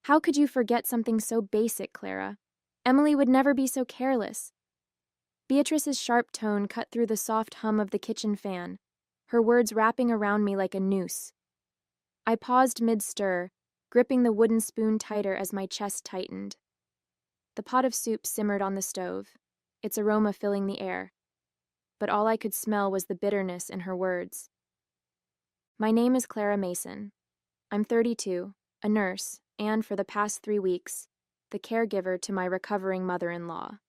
How could you forget something so basic, Clara? Emily would never be so careless. Beatrice's sharp tone cut through the soft hum of the kitchen fan, her words wrapping around me like a noose. I paused mid-stir, gripping the wooden spoon tighter as my chest tightened. The pot of soup simmered on the stove, its aroma filling the air, but all I could smell was the bitterness in her words. My name is Clara Mason. I'm 32, a nurse, and for the past 3 weeks, the caregiver to my recovering mother-in-law.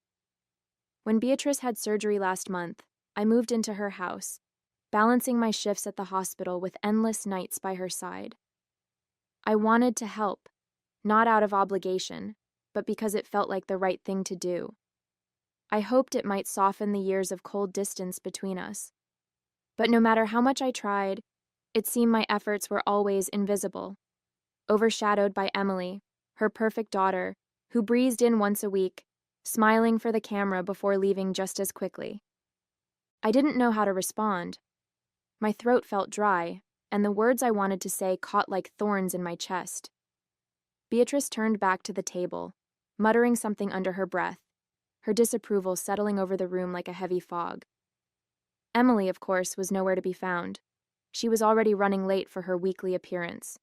When Beatrice had surgery last month, I moved into her house, balancing my shifts at the hospital with endless nights by her side. I wanted to help, not out of obligation, but because it felt like the right thing to do. I hoped it might soften the years of cold distance between us. But no matter how much I tried, it seemed my efforts were always invisible, overshadowed by Emily, her perfect daughter, who breezed in once a week, smiling for the camera before leaving just as quickly. I didn't know how to respond. My throat felt dry, and the words I wanted to say caught like thorns in my chest. Beatrice turned back to the table, muttering something under her breath, her disapproval settling over the room like a heavy fog. Emily, of course, was nowhere to be found. She was already running late for her weekly appearance.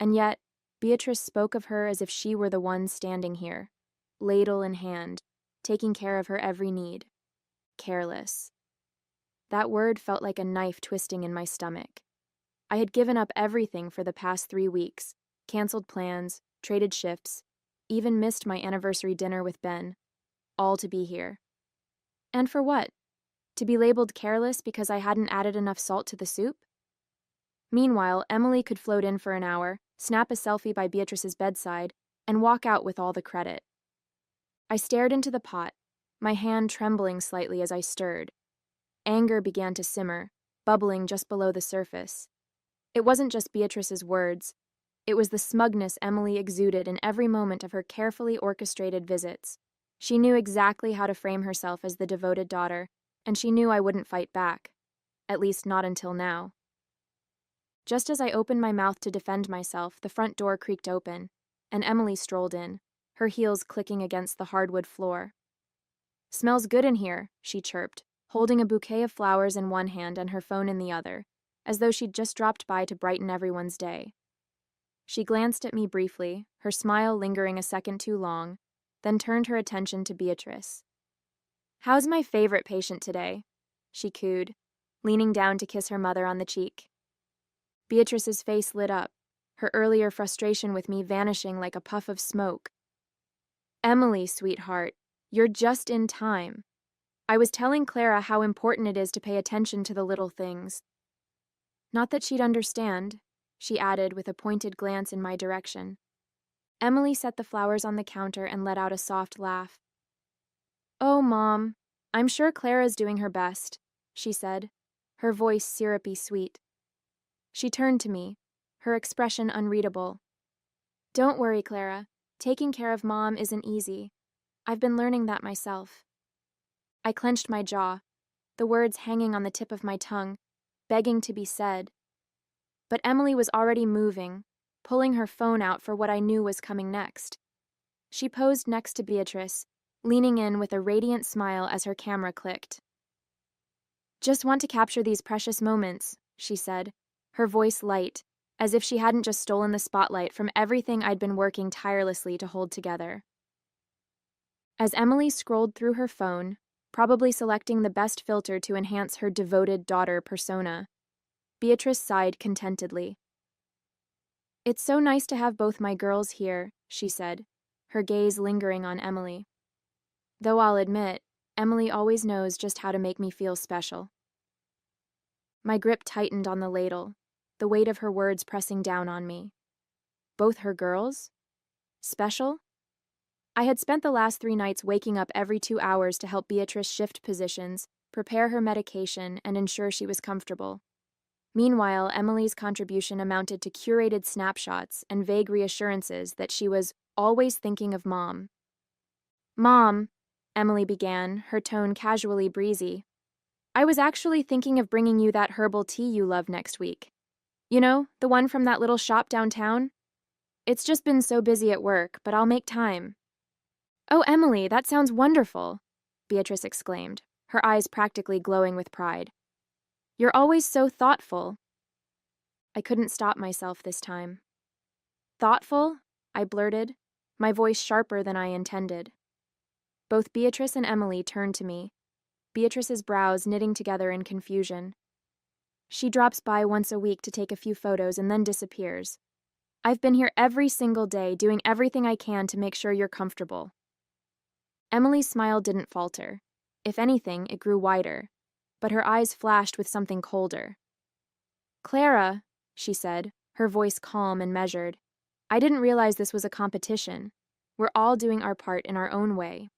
And yet, Beatrice spoke of her as if she were the one standing here, ladle in hand, taking care of her every need. Careless. That word felt like a knife twisting in my stomach. I had given up everything for the past 3 weeks, canceled plans, traded shifts, even missed my anniversary dinner with Ben, all to be here. And for what? To be labeled careless because I hadn't added enough salt to the soup? Meanwhile, Emily could float in for an hour, snap a selfie by Beatrice's bedside, and walk out with all the credit. I stared into the pot, my hand trembling slightly as I stirred. Anger began to simmer, bubbling just below the surface. It wasn't just Beatrice's words. It was the smugness Emily exuded in every moment of her carefully orchestrated visits. She knew exactly how to frame herself as the devoted daughter, and she knew I wouldn't fight back. At least not until now. Just as I opened my mouth to defend myself, the front door creaked open, and Emily strolled in, her heels clicking against the hardwood floor. "Smells good in here," she chirped, holding a bouquet of flowers in one hand and her phone in the other, as though she'd just dropped by to brighten everyone's day. She glanced at me briefly, her smile lingering a second too long, then turned her attention to Beatrice. "How's my favorite patient today?" she cooed, leaning down to kiss her mother on the cheek. Beatrice's face lit up, her earlier frustration with me vanishing like a puff of smoke. "Emily, sweetheart, you're just in time. I was telling Clara how important it is to pay attention to the little things." Not that she'd understand, she added with a pointed glance in my direction. Emily set the flowers on the counter and let out a soft laugh. "Oh, Mom, I'm sure Clara's doing her best," she said, her voice syrupy sweet. She turned to me, her expression unreadable. "Don't worry, Clara. Taking care of Mom isn't easy. I've been learning that myself." I clenched my jaw, the words hanging on the tip of my tongue, begging to be said. But Emily was already moving, pulling her phone out for what I knew was coming next. She posed next to Beatrice, leaning in with a radiant smile as her camera clicked. "Just want to capture these precious moments," she said, her voice light, as if she hadn't just stolen the spotlight from everything I'd been working tirelessly to hold together. As Emily scrolled through her phone, probably selecting the best filter to enhance her devoted daughter persona, Beatrice sighed contentedly. "It's so nice to have both my girls here," she said, her gaze lingering on Emily. Though I'll admit, Emily always knows just how to make me feel special. My grip tightened on the ladle, the weight of her words pressing down on me. Both her girls? Special? I had spent the last 3 nights waking up every 2 hours to help Beatrice shift positions, prepare her medication, and ensure she was comfortable. Meanwhile, Emily's contribution amounted to curated snapshots and vague reassurances that she was always thinking of Mom. "Mom," Emily began, her tone casually breezy, "I was actually thinking of bringing you that herbal tea you love next week. You know, the one from that little shop downtown?" It's just been so busy at work, but I'll make time. Oh, Emily, that sounds wonderful, Beatrice exclaimed, her eyes practically glowing with pride. You're always so thoughtful. I couldn't stop myself this time. Thoughtful? I blurted, my voice sharper than I intended. Both Beatrice and Emily turned to me, Beatrice's brows knitting together in confusion. She drops by once a week to take a few photos and then disappears. I've been here every single day, doing everything I can to make sure you're comfortable. Emily's smile didn't falter. If anything, it grew wider, but her eyes flashed with something colder. Clara, she said, her voice calm and measured. I didn't realize this was a competition. We're all doing our part in our own way.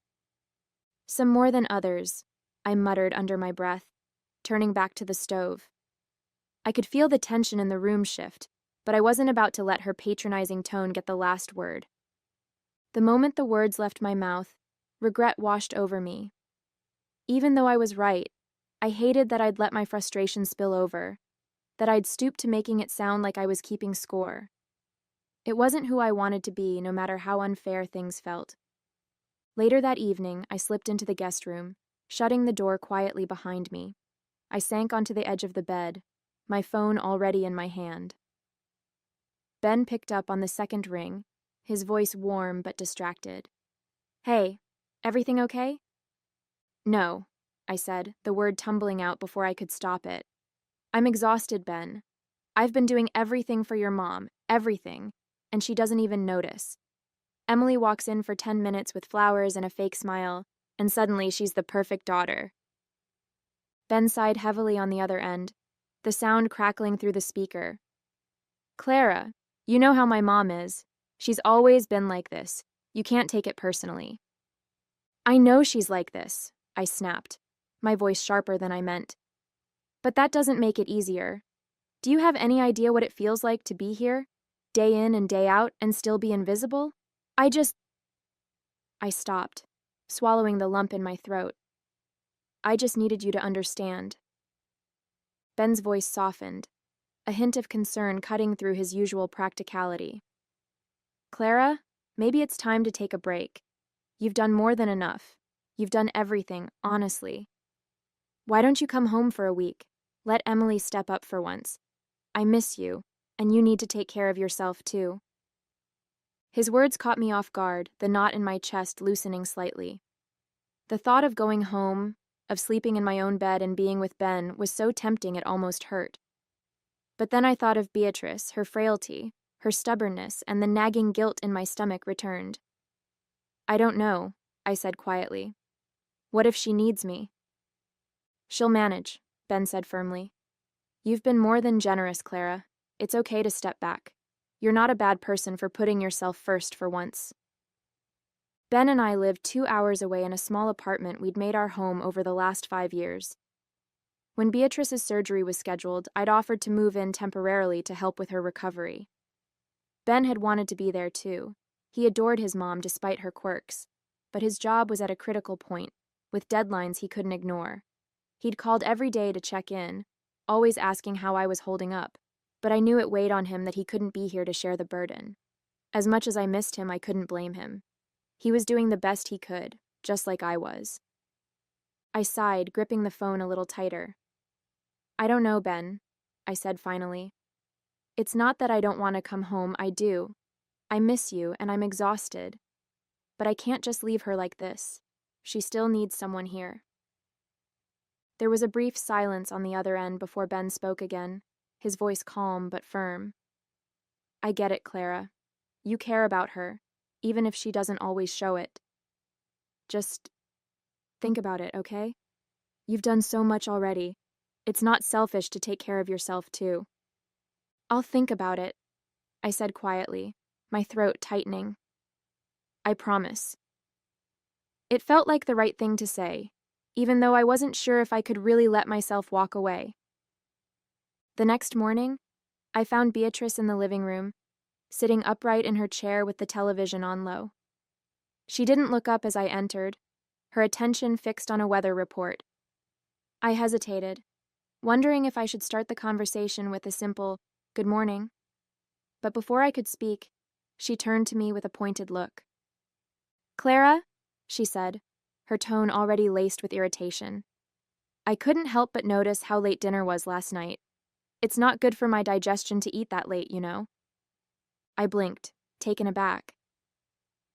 Some more than others, I muttered under my breath, turning back to the stove. I could feel the tension in the room shift, but I wasn't about to let her patronizing tone get the last word. The moment the words left my mouth, regret washed over me. Even though I was right, I hated that I'd let my frustration spill over, that I'd stooped to making it sound like I was keeping score. It wasn't who I wanted to be, no matter how unfair things felt. Later that evening, I slipped into the guest room, shutting the door quietly behind me. I sank onto the edge of the bed, my phone already in my hand. Ben picked up on the second ring, his voice warm but distracted. Hey, everything okay? No, I said, the word tumbling out before I could stop it. I'm exhausted, Ben. I've been doing everything for your mom, everything, and she doesn't even notice. Emily walks in for 10 minutes with flowers and a fake smile, and suddenly she's the perfect daughter. Ben sighed heavily on the other end, the sound crackling through the speaker. Clara, you know how my mom is. She's always been like this. You can't take it personally. I know she's like this, I snapped, my voice sharper than I meant. But that doesn't make it easier. Do you have any idea what it feels like to be here, day in and day out, and still be invisible? I stopped, swallowing the lump in my throat. I just needed you to understand. Ben's voice softened, a hint of concern cutting through his usual practicality. Clara, maybe it's time to take a break. You've done more than enough. You've done everything, honestly. Why don't you come home for a week? Let Emily step up for once. I miss you, and you need to take care of yourself too. His words caught me off guard, the knot in my chest loosening slightly. The thought of going home, of sleeping in my own bed and being with Ben, was so tempting it almost hurt. But then I thought of Beatrice, her frailty, her stubbornness, and the nagging guilt in my stomach returned. I don't know, I said quietly. What if she needs me? She'll manage, Ben said firmly. You've been more than generous, Clara. It's okay to step back. You're not a bad person for putting yourself first for once. Ben and I lived 2 hours away in a small apartment we'd made our home over the last 5 years. When Beatrice's surgery was scheduled, I'd offered to move in temporarily to help with her recovery. Ben had wanted to be there too. He adored his mom despite her quirks, but his job was at a critical point, with deadlines he couldn't ignore. He'd called every day to check in, always asking how I was holding up, but I knew it weighed on him that he couldn't be here to share the burden. As much as I missed him, I couldn't blame him. He was doing the best he could, just like I was. I sighed, gripping the phone a little tighter. I don't know, Ben, I said finally. It's not that I don't want to come home, I do. I miss you, and I'm exhausted. But I can't just leave her like this. She still needs someone here. There was a brief silence on the other end before Ben spoke again, his voice calm but firm. I get it, Clara. You care about her, even if she doesn't always show it. Just think about it, okay? You've done so much already. It's not selfish to take care of yourself, too. I'll think about it, I said quietly, my throat tightening. I promise. It felt like the right thing to say, even though I wasn't sure if I could really let myself walk away. The next morning, I found Beatrice in the living room, sitting upright in her chair with the television on low. She didn't look up as I entered, her attention fixed on a weather report. I hesitated, wondering if I should start the conversation with a simple, "Good morning." But before I could speak, She turned to me with a pointed look. Clara, she said, her tone already laced with irritation. I couldn't help but notice how late dinner was last night. It's not good for my digestion to eat that late, you know. I blinked, taken aback.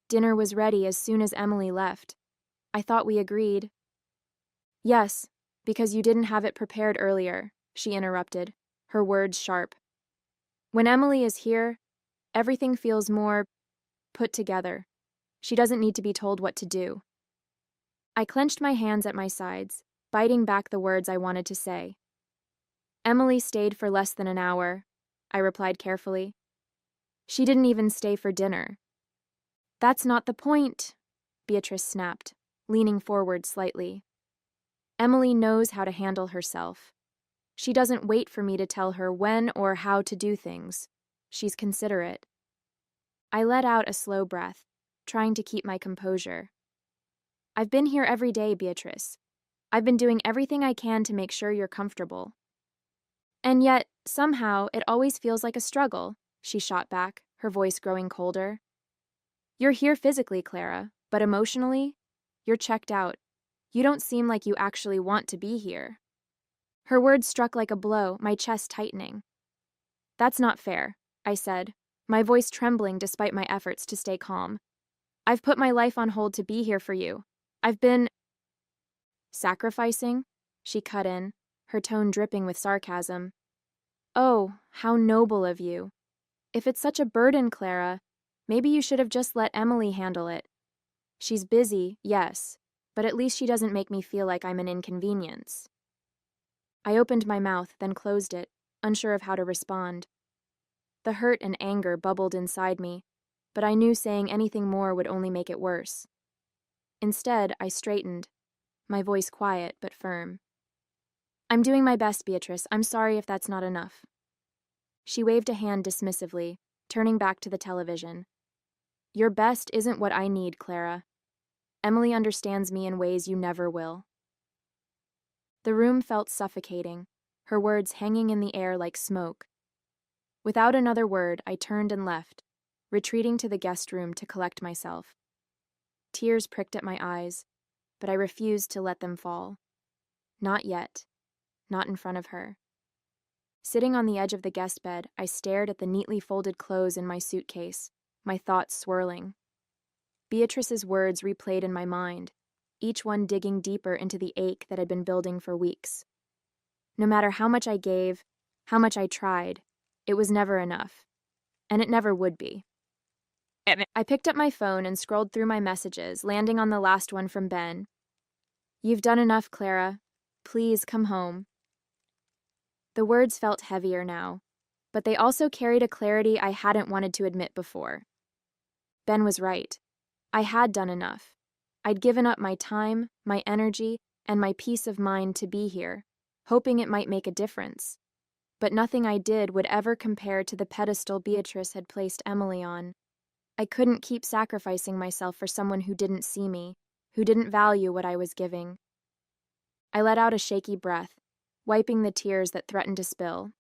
Dinner was ready as soon as Emily left. I thought we agreed. Yes, because you didn't have it prepared earlier, she interrupted, her words sharp. When Emily is here, everything feels more put together. She doesn't need to be told what to do. I clenched my hands at my sides, biting back the words I wanted to say. Emily stayed for less than an hour, I replied carefully. She didn't even stay for dinner. That's not the point, Beatrice snapped, leaning forward slightly. Emily knows how to handle herself. She doesn't wait for me to tell her when or how to do things. She's considerate. I let out a slow breath, trying to keep my composure. I've been here every day, Beatrice. I've been doing everything I can to make sure you're comfortable. And yet, somehow, it always feels like a struggle, she shot back, her voice growing colder. You're here physically, Clara, but emotionally, you're checked out. You don't seem like you actually want to be here. Her words struck like a blow, my chest tightening. That's not fair, I said, my voice trembling despite my efforts to stay calm. I've put my life on hold to be here for you. I've been sacrificing, she cut in, her tone dripping with sarcasm. Oh, how noble of you. If it's such a burden, Clara, maybe you should have just let Emily handle it. She's busy, yes, but at least she doesn't make me feel like I'm an inconvenience. I opened my mouth, then closed it, unsure of how to respond. The hurt and anger bubbled inside me, but I knew saying anything more would only make it worse. Instead, I straightened, my voice quiet but firm. I'm doing my best, Beatrice. I'm sorry if that's not enough. She waved a hand dismissively, turning back to the television. Your best isn't what I need, Clara. Emily understands me in ways you never will. The room felt suffocating, her words hanging in the air like smoke. Without another word, I turned and left, retreating to the guest room to collect myself. Tears pricked at my eyes, but I refused to let them fall. Not yet. Not in front of her. Sitting on the edge of the guest bed, I stared at the neatly folded clothes in my suitcase, my thoughts swirling. Beatrice's words replayed in my mind, each one digging deeper into the ache that had been building for weeks. No matter how much I gave, how much I tried, it was never enough. And it never would be. I picked up my phone and scrolled through my messages, landing on the last one from Ben. You've done enough, Clara. Please come home. The words felt heavier now, but they also carried a clarity I hadn't wanted to admit before. Ben was right. I had done enough. I'd given up my time, my energy, and my peace of mind to be here, hoping it might make a difference. But nothing I did would ever compare to the pedestal Beatrice had placed Emily on. I couldn't keep sacrificing myself for someone who didn't see me, who didn't value what I was giving. I let out a shaky breath, wiping the tears that threatened to spill.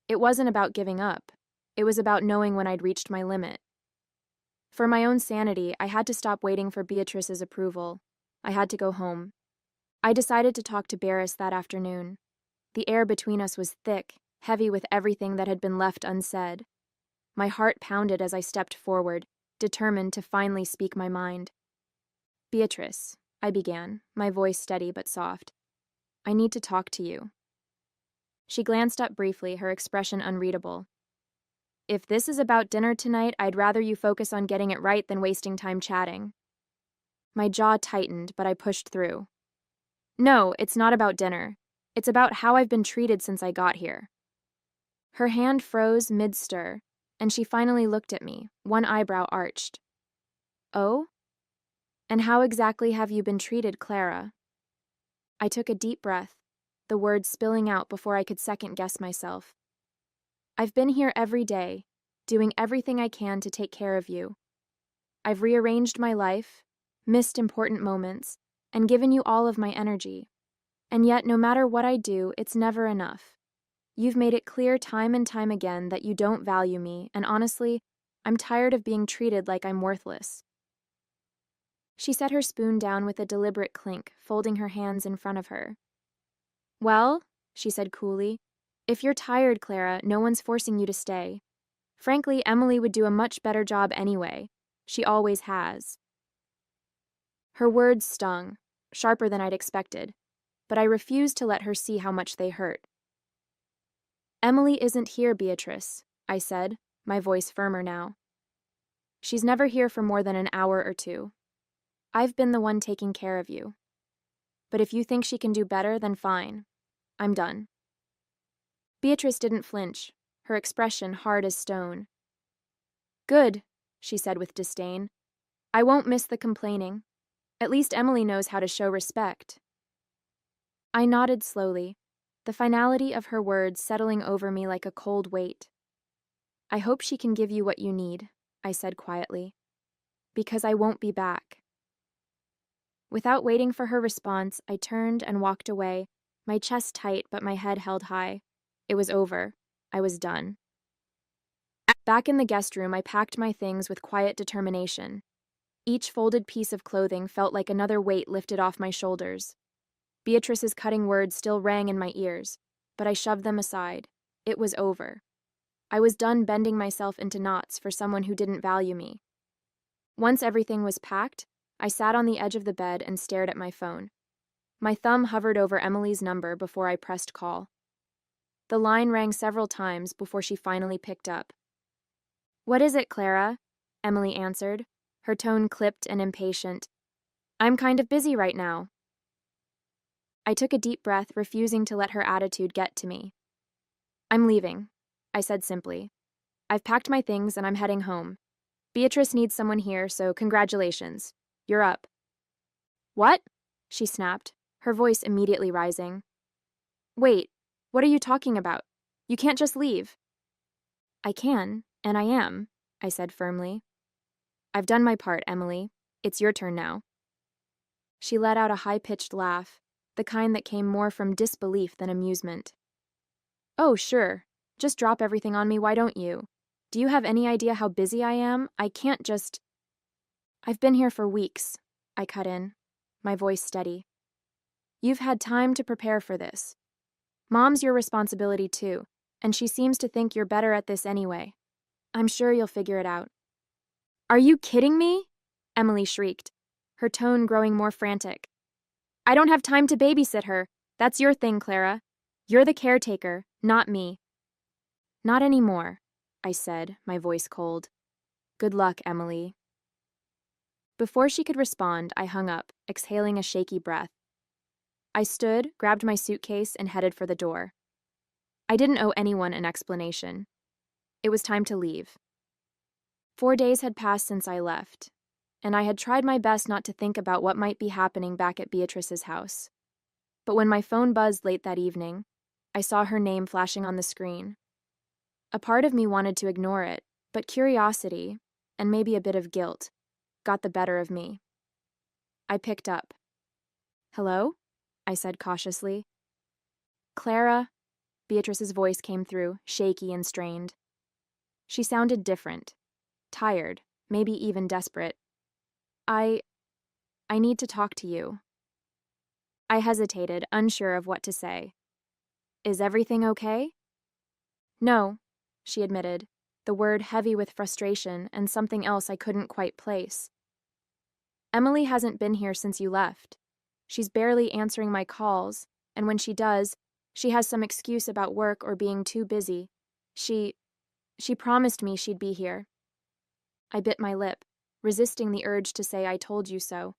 It wasn't about giving up. It was about knowing when I'd reached my limit. For my own sanity, I had to stop waiting for Beatrice's approval. I had to go home. I decided to talk to Barris that afternoon. The air between us was thick, heavy with everything that had been left unsaid. My heart pounded as I stepped forward, determined to finally speak my mind. Beatrice, I began, my voice steady but soft. I need to talk to you. She glanced up briefly, her expression unreadable. If this is about dinner tonight, I'd rather you focus on getting it right than wasting time chatting. My jaw tightened, but I pushed through. No, it's not about dinner. It's about how I've been treated since I got here. Her hand froze mid-stir, and she finally looked at me, one eyebrow arched. Oh? And how exactly have you been treated, Clara? I took a deep breath, the words spilling out before I could second-guess myself. I've been here every day, doing everything I can to take care of you. I've rearranged my life, missed important moments, and given you all of my energy. And yet, no matter what I do, it's never enough. You've made it clear time and time again that you don't value me, and honestly, I'm tired of being treated like I'm worthless." She set her spoon down with a deliberate clink, folding her hands in front of her. "Well," she said coolly, "if you're tired, Clara, no one's forcing you to stay. Frankly, Emily would do a much better job anyway. She always has." Her words stung, sharper than I'd expected, but I refused to let her see how much they hurt. "Emily isn't here, Beatrice," I said, my voice firmer now. "She's never here for more than an hour or two. I've been the one taking care of you. But if you think she can do better, then fine. I'm done." Beatrice didn't flinch, her expression hard as stone. "Good," she said with disdain. "I won't miss the complaining. At least Emily knows how to show respect." I nodded slowly, the finality of her words settling over me like a cold weight. "I hope she can give you what you need," I said quietly, "because I won't be back." Without waiting for her response, I turned and walked away, my chest tight but my head held high. It was over. I was done. Back in the guest room, I packed my things with quiet determination. Each folded piece of clothing felt like another weight lifted off my shoulders. Beatrice's cutting words still rang in my ears, but I shoved them aside. It was over. I was done bending myself into knots for someone who didn't value me. Once everything was packed, I sat on the edge of the bed and stared at my phone. My thumb hovered over Emily's number before I pressed call. The line rang several times before she finally picked up. "What is it, Clara?" Emily answered, her tone clipped and impatient. "I'm kind of busy right now." I took a deep breath, refusing to let her attitude get to me. "I'm leaving," I said simply. "I've packed my things and I'm heading home. Beatrice needs someone here, so congratulations. You're up." "What?" she snapped, her voice immediately rising. "Wait, what are you talking about? You can't just leave." "I can, and I am," I said firmly. "I've done my part, Emily. It's your turn now." She let out a high-pitched laugh, the kind that came more from disbelief than amusement. "Oh, sure. Just drop everything on me, why don't you? Do you have any idea how busy I am? I can't just—" "I've been here for weeks," I cut in, my voice steady. "You've had time to prepare for this. Mom's your responsibility too, and she seems to think you're better at this anyway. I'm sure you'll figure it out." "Are you kidding me?" Emily shrieked, her tone growing more frantic. "I don't have time to babysit her. That's your thing, Clara. You're the caretaker, not me." "Not anymore," I said, my voice cold. "Good luck, Emily." Before she could respond, I hung up, exhaling a shaky breath. I stood, grabbed my suitcase, and headed for the door. I didn't owe anyone an explanation. It was time to leave. 4 days had passed since I left, and I had tried my best not to think about what might be happening back at Beatrice's house. But when my phone buzzed late that evening, I saw her name flashing on the screen. A part of me wanted to ignore it, but curiosity, and maybe a bit of guilt, got the better of me. I picked up. "Hello?" I said cautiously. "Clara," Beatrice's voice came through, shaky and strained. She sounded different, tired, maybe even desperate. I need to talk to you." I hesitated, unsure of what to say. "Is everything okay?" "No," she admitted, the word heavy with frustration and something else I couldn't quite place. "Emily hasn't been here since you left. She's barely answering my calls, and when she does, she has some excuse about work or being too busy. She promised me she'd be here." I bit my lip, resisting the urge to say I told you so.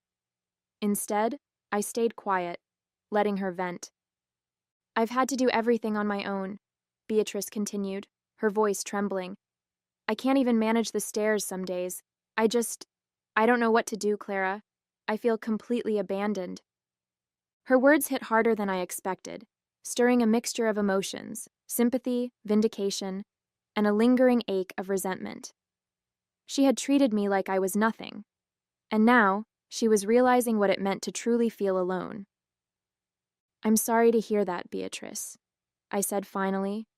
Instead, I stayed quiet, letting her vent. "I've had to do everything on my own," Beatrice continued, her voice trembling. "I can't even manage the stairs some days. I don't know what to do, Clara. I feel completely abandoned." Her words hit harder than I expected, stirring a mixture of emotions, sympathy, vindication, and a lingering ache of resentment. She had treated me like I was nothing, and now she was realizing what it meant to truly feel alone. "I'm sorry to hear that, Beatrice," I said finally,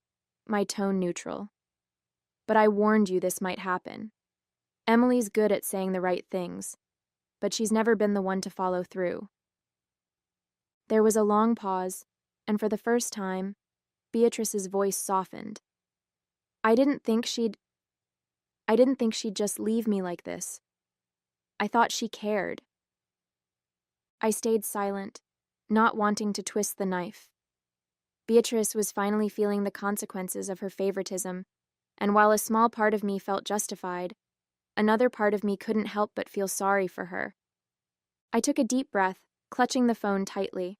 my tone neutral. "But I warned you this might happen. Emily's good at saying the right things, but she's never been the one to follow through. There was a long pause, and for the first time, Beatrice's voice softened. I didn't think she'd just leave me like this. I thought she cared. I stayed silent, not wanting to twist the knife. Beatrice was finally feeling the consequences of her favoritism, and while a small part of me felt justified, another part of me couldn't help but feel sorry for her. I took a deep breath, clutching the phone tightly.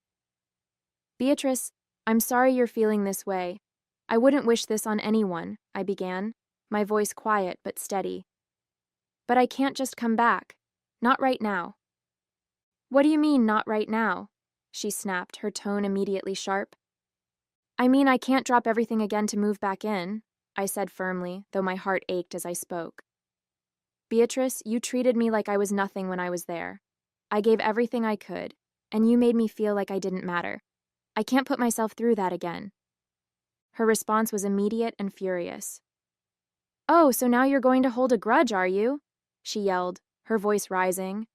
Beatrice, I'm sorry you're feeling this way. I wouldn't wish this on anyone, I began, my voice quiet but steady. But I can't just come back. Not right now. What do you mean, not right now? She snapped, her tone immediately sharp. I mean, I can't drop everything again to move back in, I said firmly, though my heart ached as I spoke. Beatrice, you treated me like I was nothing when I was there. I gave everything I could, and you made me feel like I didn't matter. I can't put myself through that again. Her response was immediate and furious. Oh, so now you're going to hold a grudge, are you? She yelled, her voice rising.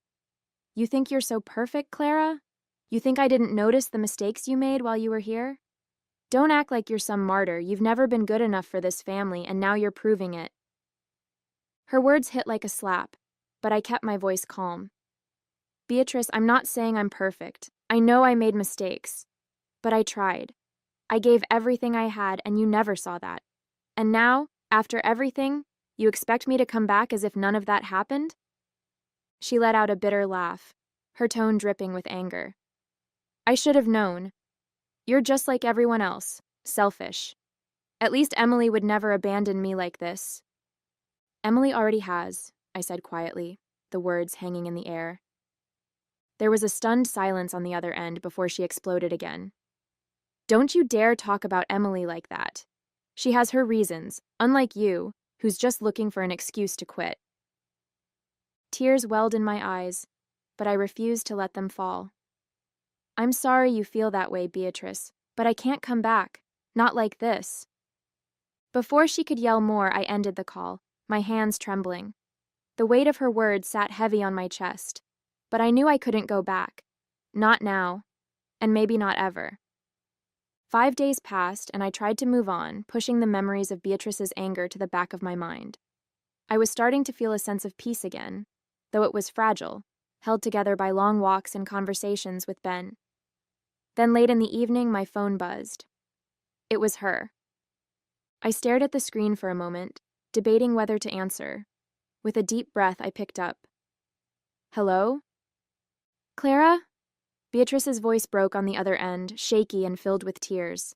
You think you're so perfect, Clara? You think I didn't notice the mistakes you made while you were here? Don't act like you're some martyr. You've never been good enough for this family, and now you're proving it. Her words hit like a slap, but I kept my voice calm. Beatrice, I'm not saying I'm perfect. I know I made mistakes. But I tried. I gave everything I had, and you never saw that. And now, after everything, you expect me to come back as if none of that happened? She let out a bitter laugh, her tone dripping with anger. I should have known. You're just like everyone else, selfish. At least Emily would never abandon me like this. Emily already has, I said quietly, the words hanging in the air. There was a stunned silence on the other end before she exploded again. Don't you dare talk about Emily like that. She has her reasons, unlike you, who's just looking for an excuse to quit. Tears welled in my eyes, but I refused to let them fall. I'm sorry you feel that way, Beatrice, but I can't come back. Not like this. Before she could yell more, I ended the call, my hands trembling. The weight of her words sat heavy on my chest, but I knew I couldn't go back. Not now, and maybe not ever. 5 days passed, and I tried to move on, pushing the memories of Beatrice's anger to the back of my mind. I was starting to feel a sense of peace again, though it was fragile, held together by long walks and conversations with Ben. Then late in the evening, my phone buzzed. It was her. I stared at the screen for a moment, debating whether to answer. With a deep breath, I picked up. Hello? Clara? Beatrice's voice broke on the other end, shaky and filled with tears.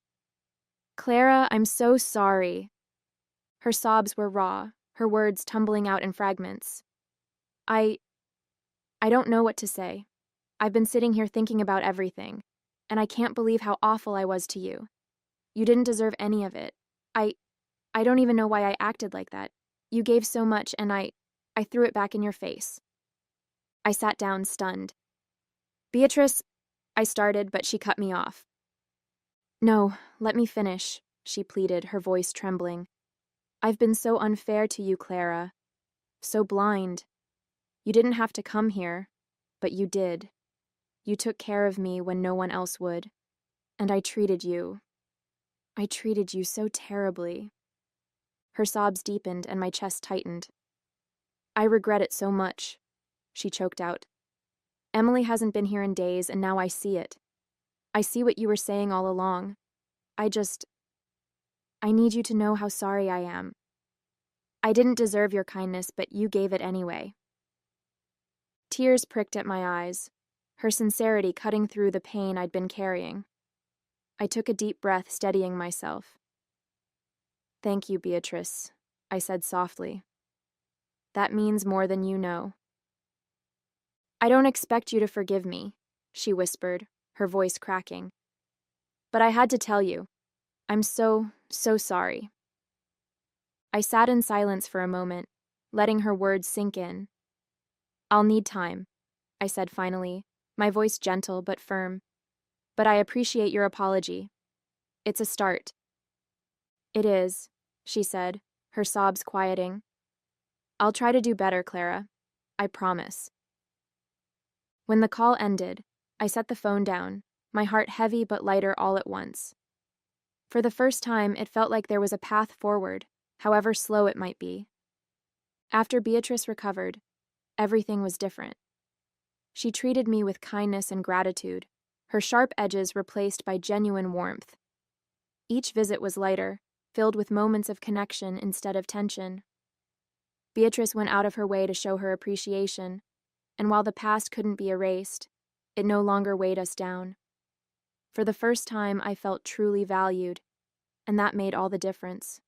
Clara, I'm so sorry. Her sobs were raw, her words tumbling out in fragments. I don't know what to say. I've been sitting here thinking about everything, and I can't believe how awful I was to you. You didn't deserve any of it. I don't even know why I acted like that. You gave so much, and I threw it back in your face. I sat down, stunned. Beatrice, I started, but she cut me off. No, let me finish, she pleaded, her voice trembling. I've been so unfair to you, Clara. So blind. You didn't have to come here, but you did. You took care of me when no one else would. And I treated you so terribly. Her sobs deepened and my chest tightened. I regret it so much, she choked out. Emily hasn't been here in days, and now I see it. I see what you were saying all along. I need you to know how sorry I am. I didn't deserve your kindness, but you gave it anyway. Tears pricked at my eyes, her sincerity cutting through the pain I'd been carrying. I took a deep breath, steadying myself. Thank you, Beatrice, I said softly. That means more than you know. I don't expect you to forgive me, she whispered, her voice cracking. But I had to tell you. I'm so sorry. I sat in silence for a moment, letting her words sink in. I'll need time, I said finally, my voice gentle but firm. But I appreciate your apology. It's a start. It is, she said, her sobs quieting. I'll try to do better, Clara. I promise. When the call ended, I set the phone down, my heart heavy but lighter all at once. For the first time, it felt like there was a path forward, however slow it might be. After Beatrice recovered, everything was different. She treated me with kindness and gratitude, her sharp edges replaced by genuine warmth. Each visit was lighter, filled with moments of connection instead of tension. Beatrice went out of her way to show her appreciation, and while the past couldn't be erased, it no longer weighed us down. For the first time, I felt truly valued, and that made all the difference.